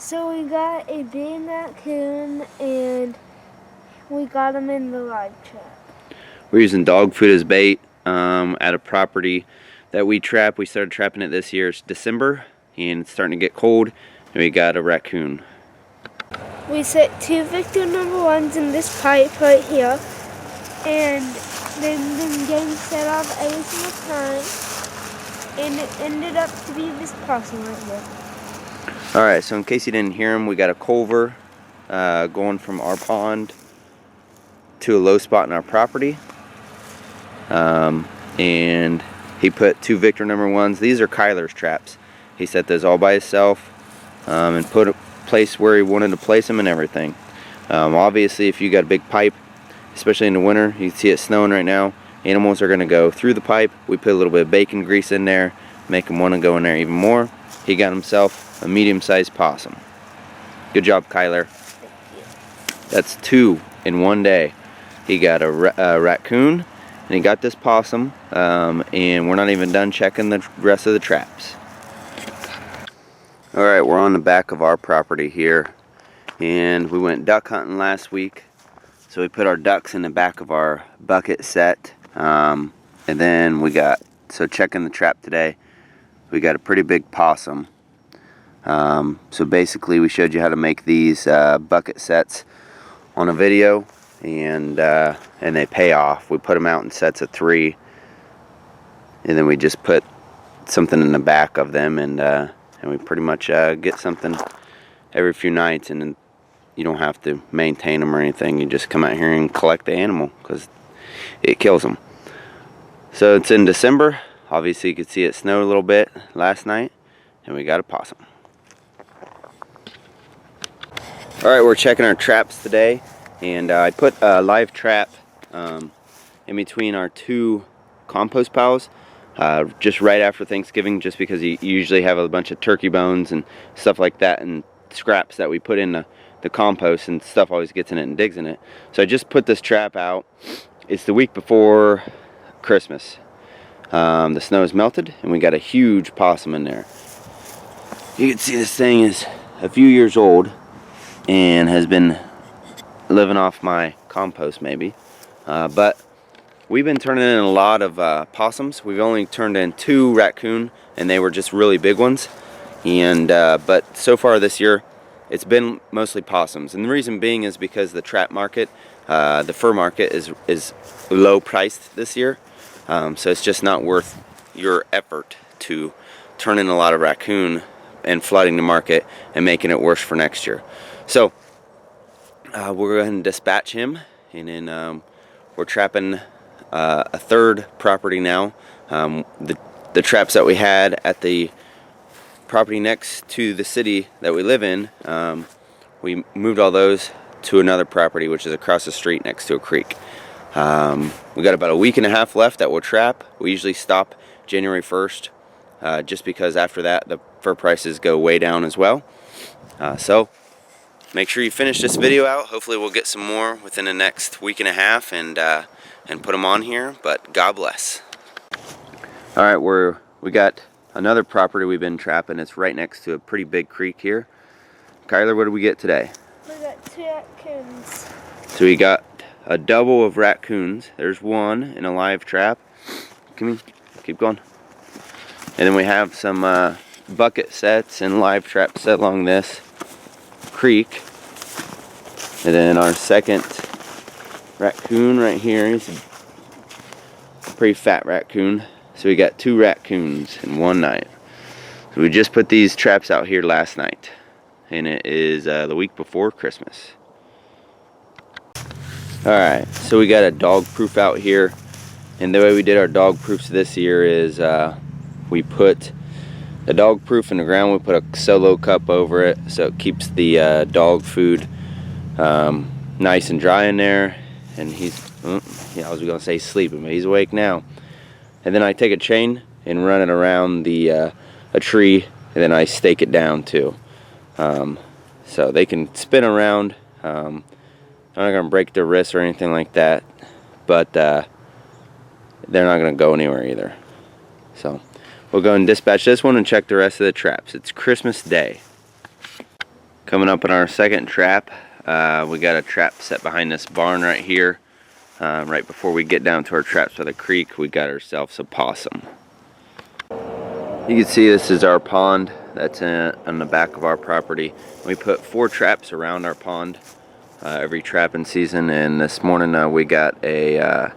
So we got a big raccoon and we got him in the live trap. We're using dog food as bait at a property that we trap. We started trapping it this year. It's December and it's starting to get cold, and we got a raccoon. We set 2 Victor #1s in this pipe right here, and they've been getting set off every single time, and it ended up to be this possum right here. Alright, so in case you didn't hear him, we got a culver going from our pond to a low spot in our property. And he put 2 Victor #1s. These are Kyler's traps. He set those all by himself and put a place where he wanted to place them and everything. Obviously, if you got a big pipe, especially in the winter, you can see it snowing right now, animals are going to go through the pipe. We put a little bit of bacon grease in there, make them want to go in there even more. He got himself a medium-sized possum. Good job, Kyler. That's 2 in one day. He got a raccoon and he got this possum, and we're not even done checking the rest of the traps. Alright, we're on the back of our property here, and we went duck hunting last week, so we put our ducks in the back of our bucket set, and then checking the trap today, we got a pretty big possum. So basically we showed you how to make these bucket sets on a video, and they pay off. We put them out in sets of 3, and then we just put something in the back of them, and we pretty much get something every few nights, and then you don't have to maintain them or anything. You just come out here and collect the animal because it kills them. So it's in December. Obviously you could see it snowed a little bit last night, and we got a possum. Alright, we're checking our traps today, and I put a live trap in between our 2 compost piles just right after Thanksgiving, just because you usually have a bunch of turkey bones and stuff like that and scraps that we put in the compost, and stuff always gets in it and digs in it. So I just put this trap out. It's the week before Christmas. The snow is melted and we got a huge possum in there. You can see this thing is a few years old and has been living off my compost maybe, but we've been turning in a lot of possums. We've only turned in 2 raccoon, and they were just really big ones. And but so far this year, it's been mostly possums. And the reason being is because the trap market, the fur market, is low priced this year. So it's just not worth your effort to turn in a lot of raccoon and flooding the market and making it worse for next year. So we're going to dispatch him, and then we're trapping a 3rd property now. The traps that we had at the property next to the city that we live in, we moved all those to another property which is across the street next to a creek. We got about a week and a half left that we'll trap. We usually stop January 1st, just because after that the fur prices go way down as well. So make sure you finish this video out. Hopefully we'll get some more within the next week and a half, and put them on here, but God bless. Alright, we got another property we've been trapping. It's right next to a pretty big creek here. Kyler, what did we get today? We got 2 raccoons. So we got a double of raccoons. There's 1 in a live trap. Come here, keep going. And then we have some bucket sets and live traps set along this creek. And then our second raccoon right here is a pretty fat raccoon. So we got 2 raccoons in one night. So we just put these traps out here last night, and it is the week before Christmas. Alright, so we got a dog proof out here, and the way we did our dog proofs this year is we put the dog proof in the ground. We put a solo cup over it so it keeps the dog food nice and dry in there. And I was gonna say he's sleeping, but he's awake now. And then I take a chain and run it around a tree, and then I stake it down too, so they can spin around. I'm not gonna break their wrists or anything like that, but they're not gonna go anywhere either. So we'll go and dispatch this one and check the rest of the traps. It's Christmas Day. Coming up on our second trap, we got a trap set behind this barn right here. Right before we get down to our traps by the creek, we got ourselves a possum. You can see this is our pond that's on the back of our property. We put 4 traps around our pond every trapping season, and this morning we got a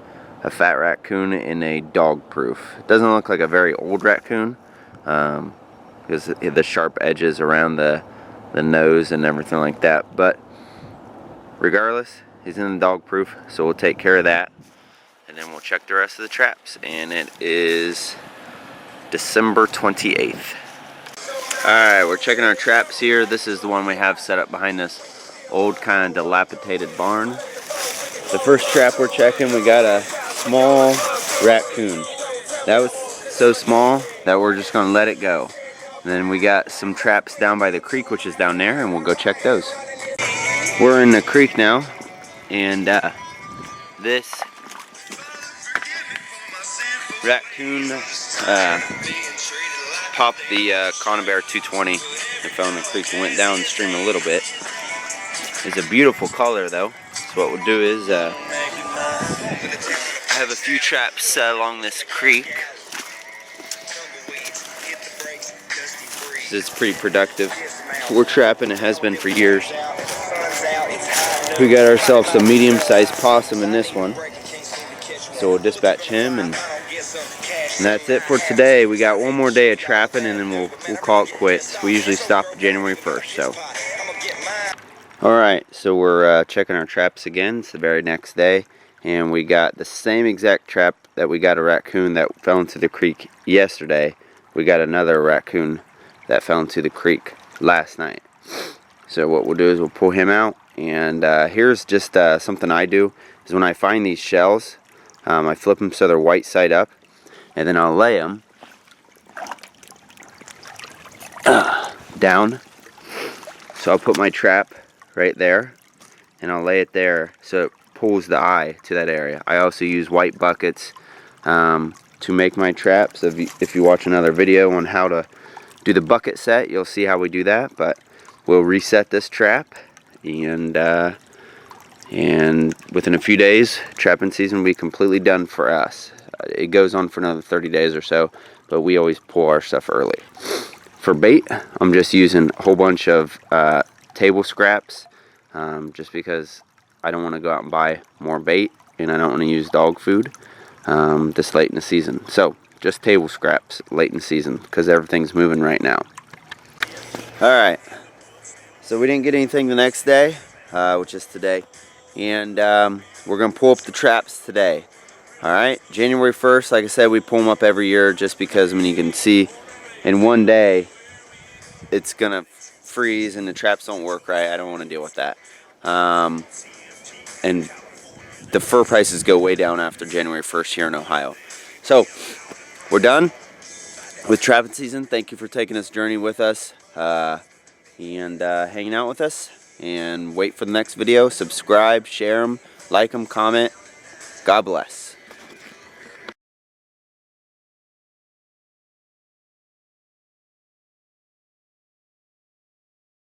fat raccoon in a dog proof. It doesn't look like a very old raccoon because the sharp edges around the nose and everything like that, but regardless, he's in the dog proof, so we'll take care of that, and then we'll check the rest of the traps. And it is December 28th. Alright, we're checking our traps here. This is the one we have set up behind this old kind of dilapidated barn. The first trap we're checking, we got a small raccoon. That was so small that we're just going to let it go. And then we got some traps down by the creek, which is down there, and we'll go check those. We're in the creek now, and this raccoon popped the Conibear 220 and fell in the creek and went downstream a little bit. It's a beautiful color though. So what we'll do is I have a few traps along this creek. It's pretty productive. We're trapping, it has been for years. We got ourselves a medium-sized possum in this one, so we'll dispatch him, and that's it for today. We got one more day of trapping, and then we'll call it quits. We usually stop January 1st. So alright, so we're checking our traps again. It's the very next day, and we got the same exact trap that we got a raccoon that fell into the creek yesterday. We got another raccoon that fell into the creek last night. So what we'll do is we'll pull him out, and here's just something I do is when I find these shells, I flip them so they're white side up, and then I'll lay them down. So I'll put my trap right there, and I'll lay it there so it pulls the eye to that area. I also use white buckets to make my traps. If you watch another video on how to do the bucket set, you'll see how we do that. But we'll reset this trap, and within a few days, trapping season will be completely done for us. It goes on for another 30 days or so, but we always pull our stuff early. For bait, I'm just using a whole bunch of table scraps, just because I don't want to go out and buy more bait, and I don't want to use dog food this late in the season. So just table scraps late in the season because everything's moving right now. Alright, so we didn't get anything the next day, which is today, and we're going to pull up the traps today. Alright, January 1st, like I said, we pull them up every year just because, I mean, you can see in one day it's going to freeze and the traps don't work right. I don't want to deal with that. And the fur prices go way down after January 1st here in Ohio. So, we're done with trapping season. Thank you for taking this journey with us and hanging out with us. And wait for the next video. Subscribe, share them, like them, comment. God bless.